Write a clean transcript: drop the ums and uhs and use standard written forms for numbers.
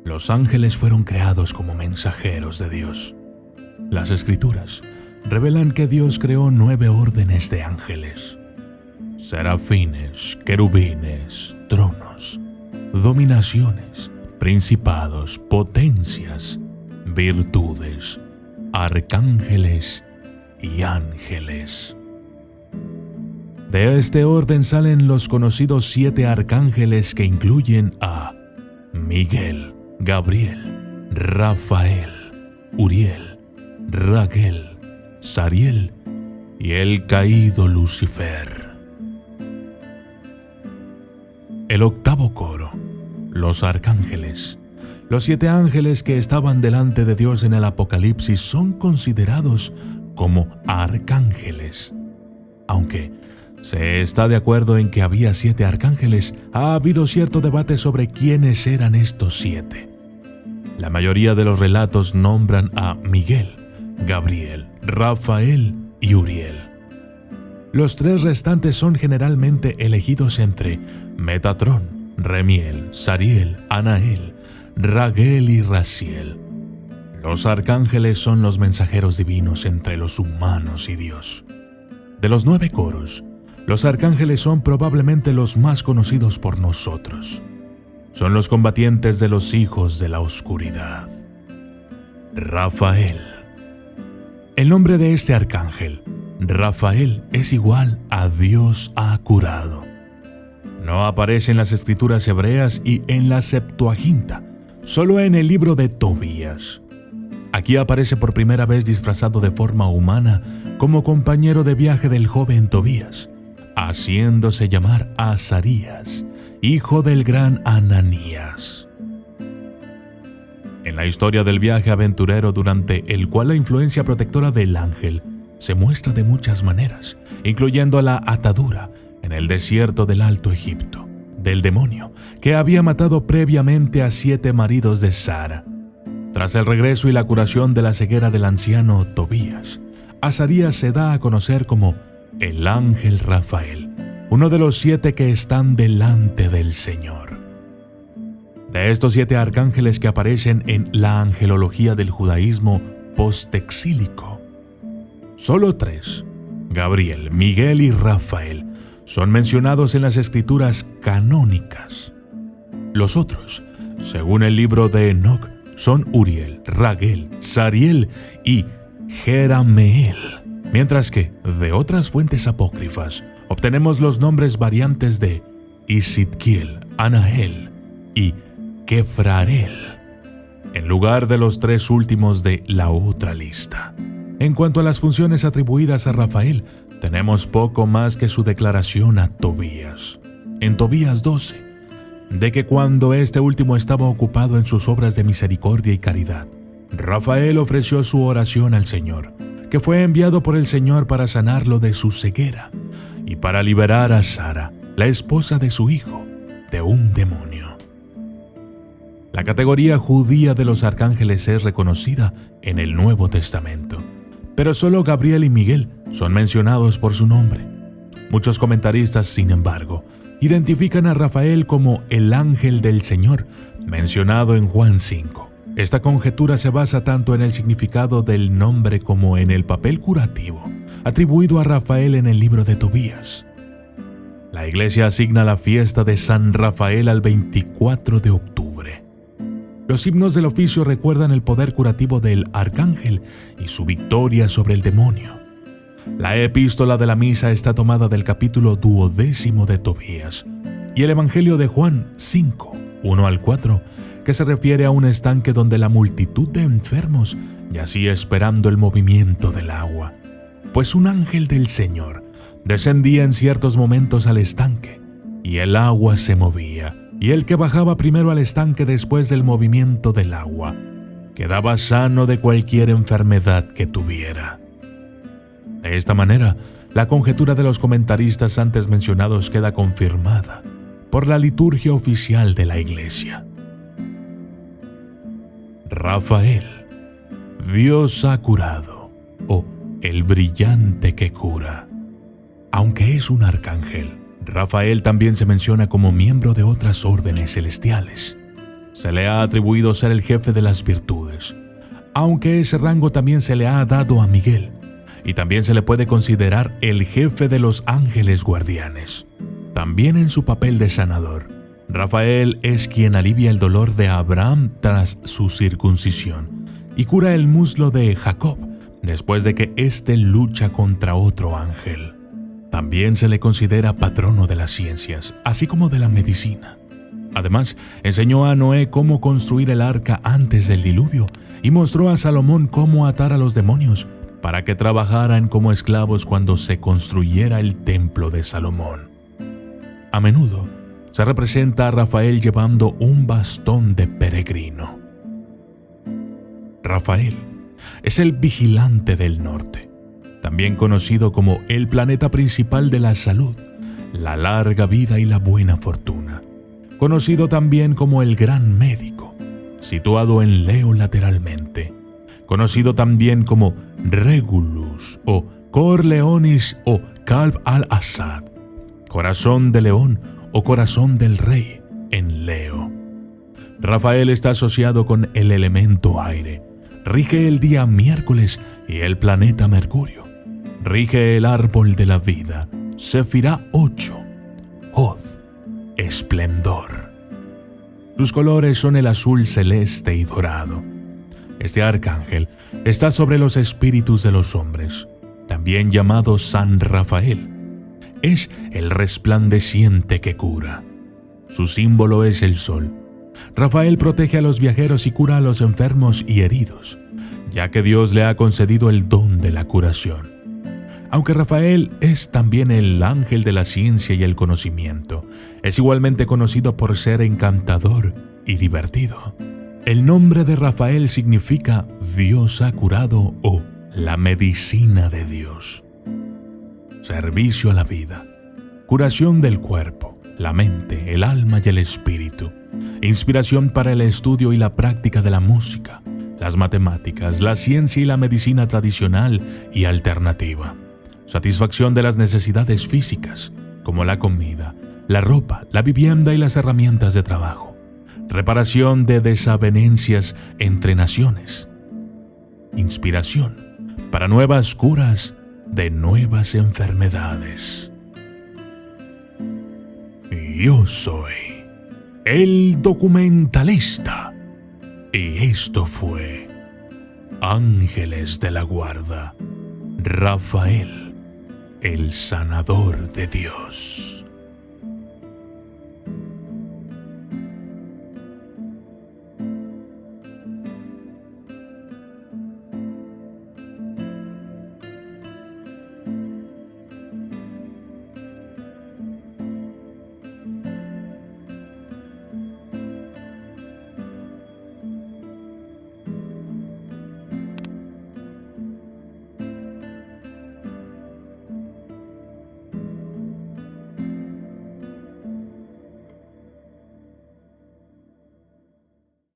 Los ángeles fueron creados como mensajeros de Dios. Las Escrituras revelan que Dios creó 9 órdenes de ángeles: serafines, querubines, tronos, dominaciones, principados, potencias, virtudes, arcángeles y ángeles. De este orden salen los conocidos 7 arcángeles, que incluyen a Miguel, Gabriel, Rafael, Uriel, Raguel, Sariel y el caído Lucifer. El octavo coro, los arcángeles. Los 7 ángeles que estaban delante de Dios en el Apocalipsis son considerados como arcángeles. Aunque se está de acuerdo en que había 7 arcángeles, ha habido cierto debate sobre quiénes eran estos 7. La mayoría de los relatos nombran a Miguel, Gabriel, Rafael y Uriel. Los 3 restantes son generalmente elegidos entre Metatrón, Remiel, Sariel, Anael, Raguel y Raziel. Los arcángeles son los mensajeros divinos entre los humanos y Dios. De los 9 coros, los arcángeles son probablemente los más conocidos por nosotros. Son los combatientes de los hijos de la oscuridad. Rafael. El nombre de este arcángel, Rafael, es igual a Dios ha curado. No aparece en las escrituras hebreas y en la Septuaginta, solo en el libro de Tobías. Aquí aparece por primera vez disfrazado de forma humana como compañero de viaje del joven Tobías, haciéndose llamar Azarías, hijo del gran Ananías. En la historia del viaje aventurero, durante el cual la influencia protectora del ángel se muestra de muchas maneras, incluyendo la atadura en el desierto del Alto Egipto, del demonio que había matado previamente a 7 maridos de Sara. Tras el regreso y la curación de la ceguera del anciano Tobías, Azarías se da a conocer como el ángel Rafael, uno de los 7 que están delante del Señor. De estos 7 arcángeles que aparecen en la angelología del judaísmo postexílico, solo 3, Gabriel, Miguel y Rafael, son mencionados en las escrituras canónicas. Los otros, según el libro de Enoc, son Uriel, Raguel, Sariel y Jerameel, mientras que de otras fuentes apócrifas obtenemos los nombres variantes de Isitkiel, Anael y Kefrael, en lugar de los 3 últimos de la otra lista. En cuanto a las funciones atribuidas a Rafael, tenemos poco más que su declaración a Tobías, en Tobías 12, de que cuando este último estaba ocupado en sus obras de misericordia y caridad, Rafael ofreció su oración al Señor, que fue enviado por el Señor para sanarlo de su ceguera y para liberar a Sara, la esposa de su hijo, de un demonio. La categoría judía de los arcángeles es reconocida en el Nuevo Testamento, pero solo Gabriel y Miguel son mencionados por su nombre. Muchos comentaristas, sin embargo, identifican a Rafael como el ángel del Señor, mencionado en Juan 5. Esta conjetura se basa tanto en el significado del nombre como en el papel curativo atribuido a Rafael en el libro de Tobías. La Iglesia asigna la fiesta de San Rafael al 24 de octubre. Los himnos del oficio recuerdan el poder curativo del arcángel y su victoria sobre el demonio. La epístola de la misa está tomada del capítulo 12 de Tobías y el Evangelio de Juan 5, 1 al 4, que se refiere a un estanque donde la multitud de enfermos yacía esperando el movimiento del agua, pues un ángel del Señor descendía en ciertos momentos al estanque y el agua se movía, y el que bajaba primero al estanque después del movimiento del agua quedaba sano de cualquier enfermedad que tuviera. De esta manera, la conjetura de los comentaristas antes mencionados queda confirmada por la liturgia oficial de la Iglesia. Rafael, Dios ha curado, o el brillante que cura. Aunque es un arcángel, Rafael también se menciona como miembro de otras órdenes celestiales. se le ha atribuido ser el jefe de las virtudes, aunque ese rango también se le ha dado a Miguel, y también se le puede considerar el jefe de los ángeles guardianes. También en su papel de sanador, Rafael es quien alivia el dolor de Abraham tras su circuncisión y cura el muslo de Jacob después de que éste lucha contra otro ángel. También se le considera patrono de las ciencias, así como de la medicina. Además, enseñó a Noé cómo construir el arca antes del diluvio y mostró a Salomón cómo atar a los demonios para que trabajaran como esclavos cuando se construyera el templo de Salomón. A menudo se representa a Rafael llevando un bastón de peregrino. Rafael es el vigilante del norte, también conocido como el planeta principal de la salud, la larga vida y la buena fortuna. Conocido también como el gran médico, situado en Leo lateralmente. Conocido también como Regulus o Corleonis o Kalb al-Assad, corazón de león o corazón del rey en Leo. Rafael está asociado con el elemento aire. Rige el día miércoles y el planeta Mercurio. Rige el árbol de la vida, Sefirá 8, Hod, esplendor. Sus colores son el azul celeste y dorado. Este arcángel está sobre los espíritus de los hombres, también llamado San Rafael. Es el resplandeciente que cura. Su símbolo es el sol. Rafael protege a los viajeros y cura a los enfermos y heridos, ya que Dios le ha concedido el don de la curación. Aunque Rafael es también el ángel de la ciencia y el conocimiento, es igualmente conocido por ser encantador y divertido. El nombre de Rafael significa Dios ha curado o la medicina de Dios. Servicio a la vida, curación del cuerpo, la mente, el alma y el espíritu, inspiración para el estudio y la práctica de la música, las matemáticas, la ciencia y la medicina tradicional y alternativa. Satisfacción de las necesidades físicas, como la comida, la ropa, la vivienda y las herramientas de trabajo. Reparación de desavenencias entre naciones. Inspiración para nuevas curas de nuevas enfermedades. Yo soy el documentalista y esto fue Ángeles de la Guarda, Rafael, el sanador de Dios.